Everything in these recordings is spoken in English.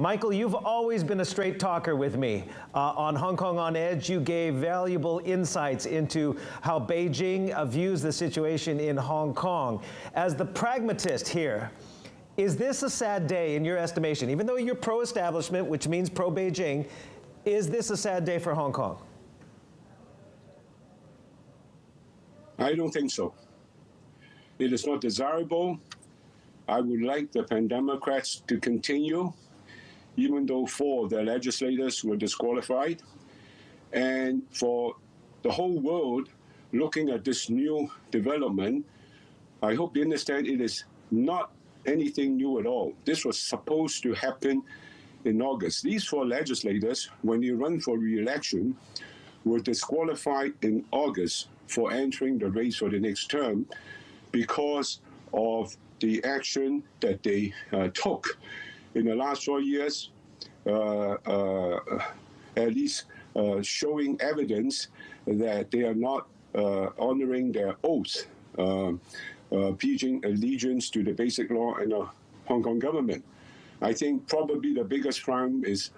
Michael, you've always been a straight talker with me. On Hong Kong on Edge, you gave valuable insights into how Beijing views the situation in Hong Kong. As the pragmatist here, is this a sad day in your estimation? Even though you're pro-establishment, which means pro-Beijing, is this a sad day for Hong Kong? I don't think so. It is not desirable. I would like the Pan-Democrats to continue, even though 4 of their legislators were disqualified. And for the whole world looking at this new development, I hope you understand it is not anything new at all. This was supposed to happen in August. These 4 legislators, when they run for re-election, were disqualified in August for entering the race for the next term because of the action that they took in the last 4 years, at least showing evidence that they are not honoring their oath, pledging allegiance to the basic law and the Hong Kong government. I think probably the biggest crime is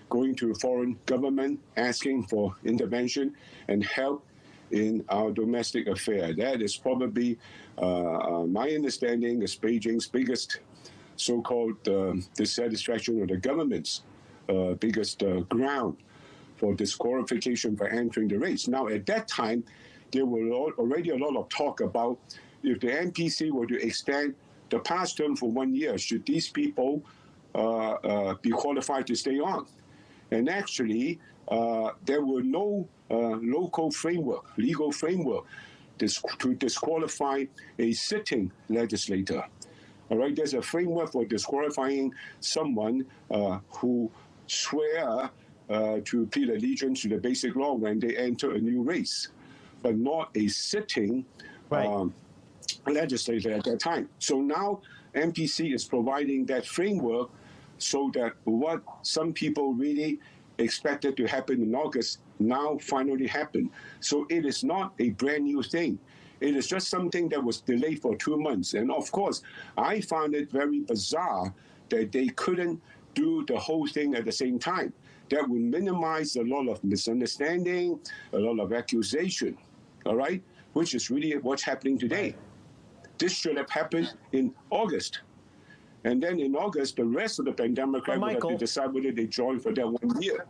going to a foreign government, asking for intervention and help in our domestic affair. That is probably, my understanding, is Beijing's biggest so-called dissatisfaction of the government's biggest ground for disqualification for entering the race. Now, at that time, there were already a lot of talk about if the NPC were to extend the past term for 1 year, should these people be qualified to stay on? And actually, there were no local framework, legal framework, to disqualify a sitting legislator. All right, there's a framework for disqualifying someone who swear to plead allegiance to the basic law when they enter a new race, but not a sitting legislator at that time. So now MPC is providing that framework so that what some people really expected to happen in August now finally happened. So it is not a brand new thing. It is just something that was delayed for 2 months. And of course, I found it very bizarre that they couldn't do the whole thing at the same time. That would minimize a lot of misunderstanding, a lot of accusation, all right, which is really what's happening today. This should have happened in August. And then in August, the rest of the Pan-Democrats would have to decide whether they join for that 1 year.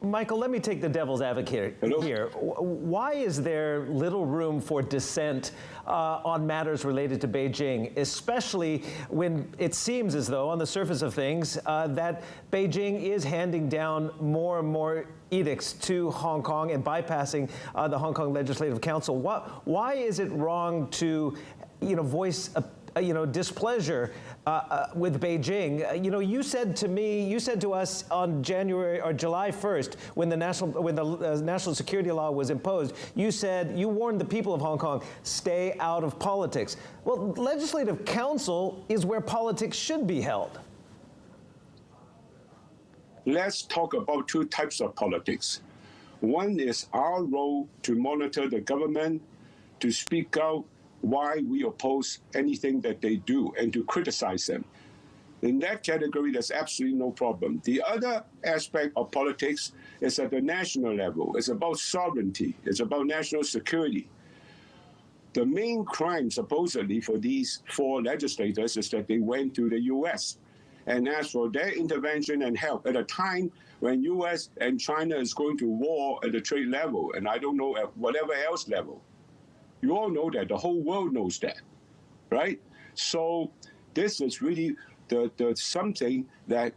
Michael, let me take the devil's advocate here. Why is there little room for dissent on matters related to Beijing, especially when it seems as though, on the surface of things, that Beijing is handing down more and more edicts to Hong Kong and bypassing the Hong Kong Legislative Council? Why is it wrong to, voice displeasure with Beijing? You said to us on July 1st, when the national security law was imposed, you warned the people of Hong Kong, stay out of politics. Well, Legislative Council is where politics should be held. Let's talk about 2 types of politics. One is our role to monitor the government, to speak out why we oppose anything that they do and to criticize them. In that category, there's absolutely no problem. The other aspect of politics is at the national level. It's about sovereignty. It's about national security. The main crime, supposedly, for these 4 legislators is that they went to the U.S. and asked for their intervention and help at a time when U.S. and China is going to war at the trade level, and I don't know at whatever else level. You all know that. The whole world knows that, right? So this is really the something that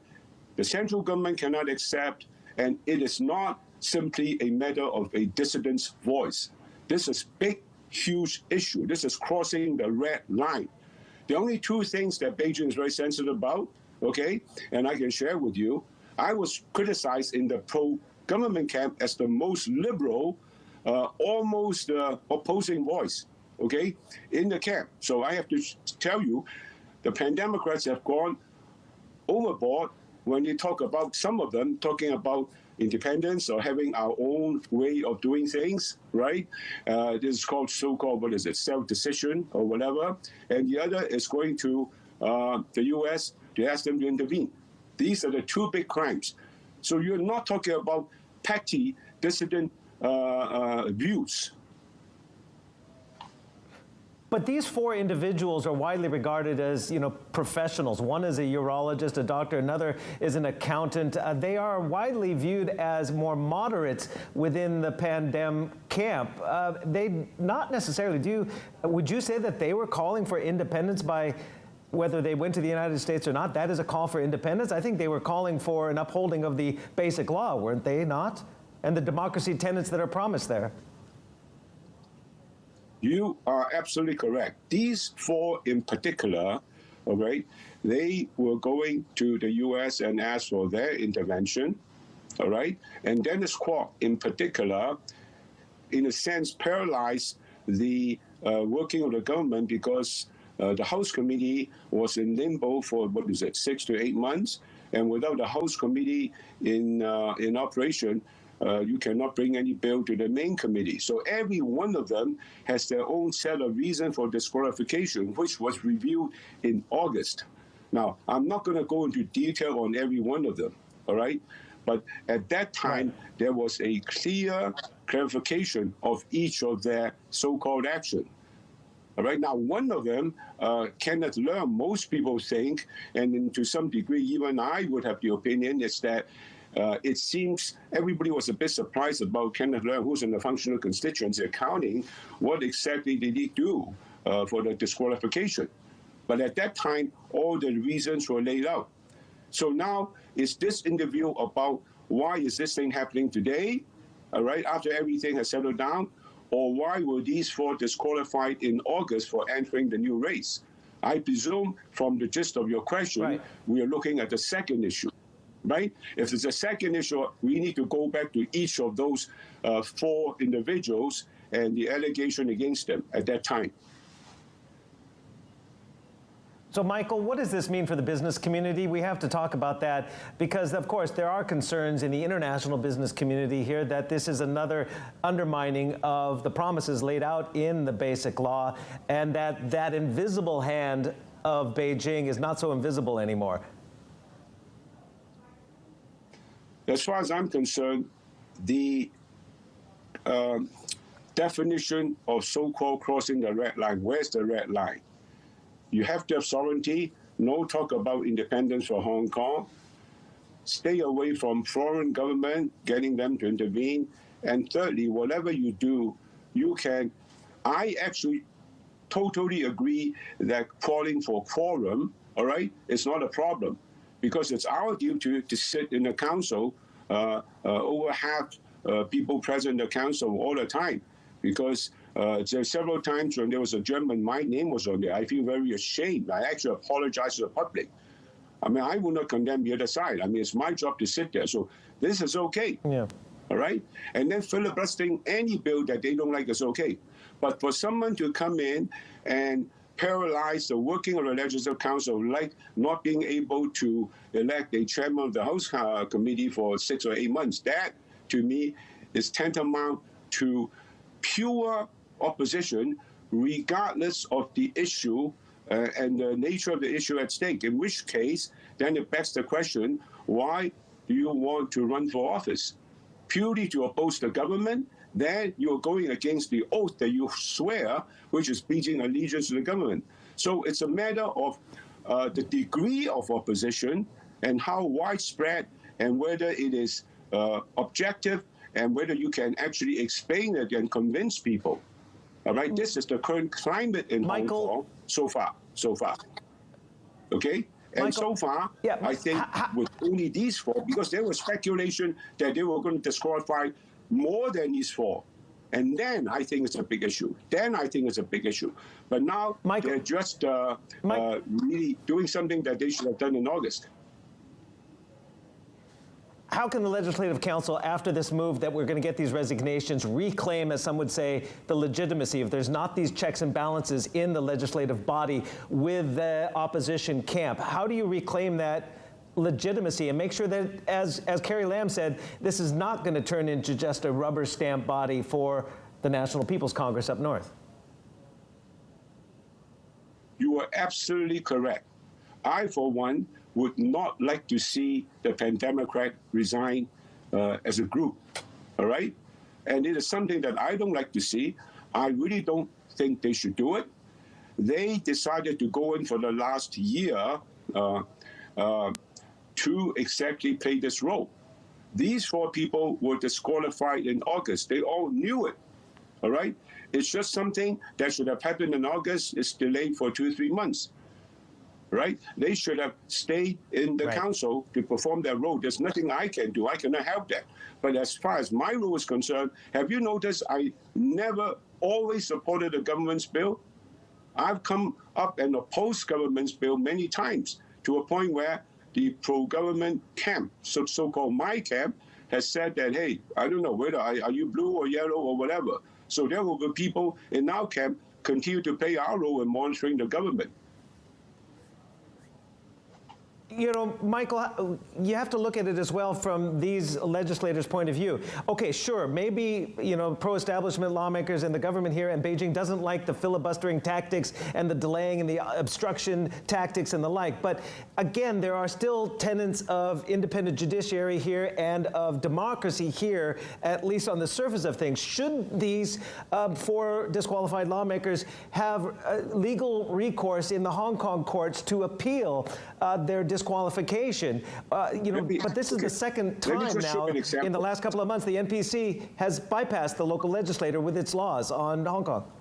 the central government cannot accept, and it is not simply a matter of a dissident's voice. This is big, huge issue. This is crossing the red line. The only 2 things that Beijing is very sensitive about, okay, and I can share with you, I was criticized in the pro-government camp as the most liberal, almost opposing voice, okay, in the camp. So I have to tell you, the Pan-Democrats have gone overboard when they talk about, some of them talking about independence or having our own way of doing things, right? This is called so-called, self-decision or whatever. And the other is going to the U.S. to ask them to intervene. These are the two big crimes. So you're not talking about petty dissident views. But these four individuals are widely regarded as, professionals. One is a urologist, a doctor. Another is an accountant. They are widely viewed as more moderates within the pandem camp. They not necessarily would you say that they were calling for independence by whether they went to the United States or not? That is a call for independence. I think they were calling for an upholding of the basic law, weren't they not? And the democracy tenets that are promised there. You are absolutely correct. These four in particular, all right, they were going to the U.S. and asked for their intervention, all right? And Dennis Kwok in particular, in a sense, paralyzed the working of the government because the House Committee was in limbo for, 6 to 8 months. And without the House Committee in operation, you cannot bring any bill to the main committee. So every one of them has their own set of reasons for disqualification, which was reviewed in August. Now, I'm not going to go into detail on every one of them, all right? But at that time, there was a clear clarification of each of their so-called action. All right, now one of them, Kenneth Leung, most people think, and to some degree, even I would have the opinion, is that it seems everybody was a bit surprised about Kenneth Leung, who's in the functional constituency accounting. What exactly did he do for the disqualification? But at that time, all the reasons were laid out. So now, is this interview about why is this thing happening today, all right, after everything has settled down? Or why were these four disqualified in August for entering the new race? I presume from the gist of your question, we are looking at the second issue. Right? If it's a second issue, we need to go back to each of those four individuals and the allegation against them at that time. So, Michael, what does this mean for the business community? We have to talk about that because, of course, there are concerns in the international business community here that this is another undermining of the promises laid out in the basic law and that invisible hand of Beijing is not so invisible anymore. As far as I'm concerned, the definition of so-called crossing the red line, where's the red line? You have to have sovereignty, no talk about independence for Hong Kong, stay away from foreign government, getting them to intervene, and thirdly, whatever you do, you can, I actually totally agree that calling for quorum, all right, is not a problem. Because it's our duty to sit in the council, over half people present in the council all the time. Because there are several times when there was a German, my name was on there. I feel very ashamed. I actually apologize to the public. I mean, I will not condemn the other side. I mean, it's my job to sit there. So this is okay. Yeah. All right? And then filibustering any bill that they don't like is okay. But for someone to come in and paralyze the working of the Legislative Council, like not being able to elect a chairman of the House Committee for 6 or 8 months, that, to me, is tantamount to pure opposition, regardless of the issue and the nature of the issue at stake, in which case, then it begs the question, why do you want to run for office? Purely to oppose the government? Then you're going against the oath that you swear, which is pledging allegiance to the government. So it's a matter of the degree of opposition and how widespread and whether it is objective and whether you can actually explain it and convince people. All right, this is the current climate in Hong Kong so far. Okay? And Michael, so far, I think with only these four, because there was speculation that they were going to disqualify more than these four. And then I think it's a big issue. But now they're just really doing something that they should have done in August. How can the Legislative Council, after this move that we're going to get these resignations, reclaim, as some would say, the legitimacy if there's not these checks and balances in the legislative body with the opposition camp? How do you reclaim that legitimacy and make sure that, as Carrie Lam said, this is not going to turn into just a rubber stamp body for the National People's Congress up north? You are absolutely correct. I, for one, would not like to see the Pan-Democrat resign as a group, all right? And it is something that I don't like to see. I really don't think they should do it. They decided to go in for the last year to exactly play this role. These 4 people were disqualified in August. They all knew it, all right? It's just something that should have happened in August. It's delayed for 2-3 months, right? They should have stayed in the council to perform their role. There's nothing I can do. I cannot help that. But as far as my role is concerned, have you noticed I never always supported the government's bill? I've come up and opposed government's bill many times to a point where the pro-government camp, so-called my camp, has said that, hey, I don't know whether are you blue or yellow or whatever. So there will be people in our camp continue to play our role in monitoring the government. You know, Michael, you have to look at it as well from these legislators' point of view. Okay, sure, maybe, you know, pro-establishment lawmakers and the government here in Beijing doesn't like the filibustering tactics and the delaying and the obstruction tactics and the like. But again, there are still tenets of independent judiciary here and of democracy here, at least on the surface of things. Should these 4 disqualified lawmakers have legal recourse in the Hong Kong courts to appeal their disqualification? But this is the second time now in the last couple of months the NPC has bypassed the local legislator with its laws on Hong Kong.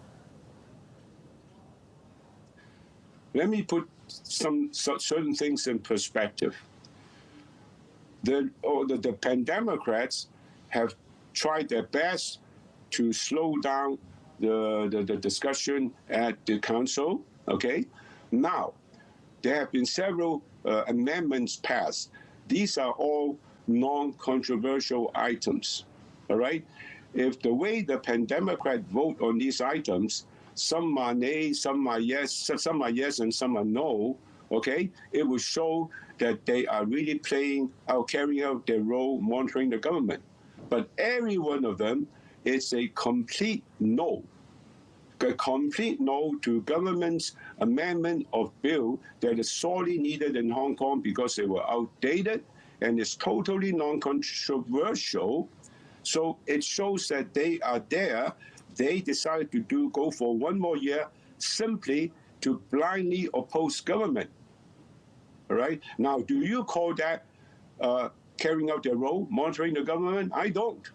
Let me put some certain things in perspective. The Pan-Democrats have tried their best to slow down the discussion at the council, okay? Now, there have been several amendments passed. These are all non-controversial items, all right? If the way the Pan-Democrat vote on these items, some are nay, some are yes, and some are no, okay? It will show that they are really carrying out their role monitoring the government. But every one of them is a complete no. A complete no to government's amendment of bill that is sorely needed in Hong Kong because they were outdated and it's totally non-controversial. So it shows that they are there. They decided to go for 1 more year simply to blindly oppose government. All right? Now, do you call that carrying out their role, monitoring the government? I don't.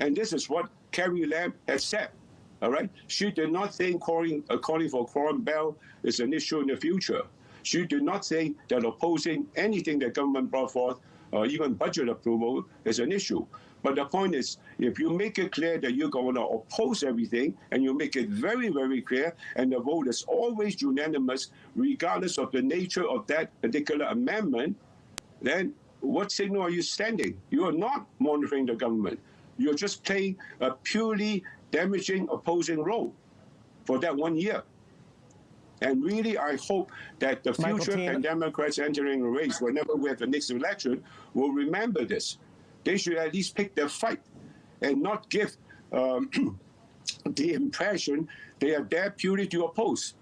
And this is what Carrie Lam has said. All right? She did not think calling for quorum bell is an issue in the future. She did not think that opposing anything that government brought forth, even budget approval, is an issue. But the point is, if you make it clear that you're going to oppose everything, and you make it very, very clear, and the vote is always unanimous, regardless of the nature of that particular amendment, then what signal are you sending? You are not monitoring the government. You're just playing a purely damaging opposing role for that 1 year. And really, I hope that the future Pan-Democrats entering the race, whenever we have the next election, will remember this. They should at least pick their fight and not give the impression they are there purely to oppose.